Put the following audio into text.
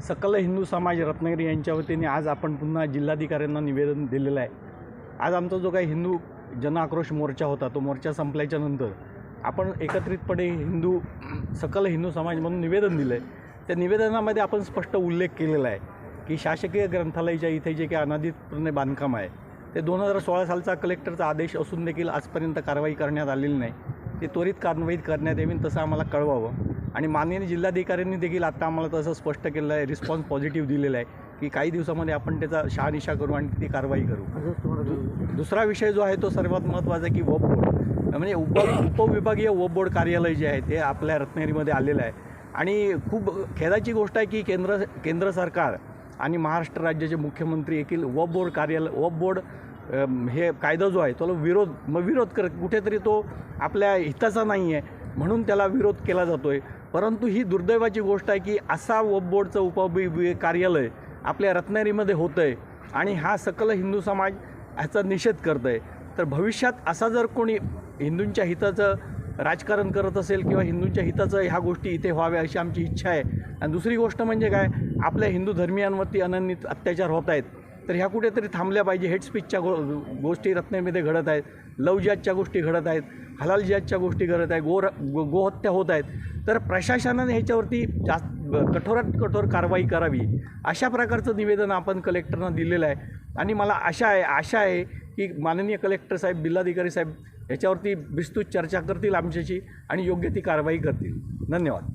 सकल हिंदू समाज रत्नागिरी यांच्या वतीने आज आपण पुन्हा जिल्हाधिकाऱ्यांना निवेदन दिलेलं आहे। आज आमचा जो काही हिंदू जनआक्रोश मोर्चा होता तो मोर्चा संपल्याच्या नंतर आपण एकत्रितपणे सकल हिंदू समाज म्हणून निवेदन दिलं आहे। त्या निवेदनामध्ये आपण स्पष्ट उल्लेख केलेला आहे की शासकीय ग्रंथालयाच्या इथे जे काही अनाधिकृतपणे बांधकाम आहे ते 2016 सालचा कलेक्टरचा आदेश असून देखील आजपर्यंत कारवाई करण्यात आलेली नाही। ते त्वरित कारवाई करण्यात यावी तसं आम्हाला कळवावं। आणि माननीय जिल्हाधिकाऱ्यांनी देखील आता आम्हाला तसं स्पष्ट केलं आहे, रिस्पॉन्स पॉझिटिव्ह दिलेला आहे की काही दिवसामध्ये आपण त्याचा शहानिशा करू आणि ती कारवाई करू। दुसरा विषय जो आहे तो सर्वात महत्त्वाचा की वक्फ बोर्ड म्हणजे उपविभागीय वक्फ बोर्ड कार्यालय जे आहे ते आपल्या रत्नागिरीमध्ये आलेलं आहे। आणि खूप खेदाची गोष्ट आहे की केंद्र सरकार आणि महाराष्ट्र राज्याचे मुख्यमंत्री देखील वक्फ बोर्ड हे कायदा जो आहे तो विरोध करत कुठेतरी तो आपल्या हिताचा नाही आहे म्हणून त्याला विरोध केला जातो आहे। परंतु ही दुर्दैवाची गोष्ट आहे की असा वक्फ बोर्डचं उपविभागीय कार्यालय आपल्या रत्नागिरीमध्ये होतं आहे आणि हा सकल हिंदू समाज ह्याचा निषेध करत आहे। तर भविष्यात असा जर कोणी हिंदूंच्या हिताचं राजकारण करत असेल किंवा हिंदूंच्या हिताचं ह्या गोष्टी इथे व्हाव्या अशी आमची इच्छा आहे। आणि दुसरी गोष्ट म्हणजे काय, आपल्या हिंदू धर्मियांवरती अनन्वित अत्याचार होत आहेत तर ह्या कुठेतरी थांबल्या पाहिजे। हेट स्पीचच्या गोष्टी रत्नागिरीमध्ये घडत आहेत, लव जिहादच्या गोष्टी घडत आहेत, हलाल जिहादच्या गोष्टी घडत आहेत, गोहत्या होत आहेत। तर प्रशासनाने ह्याच्यावरती जास्त कठोरात कठोर कारवाई करावी अशा प्रकारचं निवेदन आपण कलेक्टरना दिलेलं आहे। आणि मला आशा आहे की माननीय कलेक्टर साहेब, जिल्हाधिकारी साहेब याच्यावरती विस्तृत चर्चा करतील आमच्याशी आणि योग्य ती कारवाई करतील। धन्यवाद।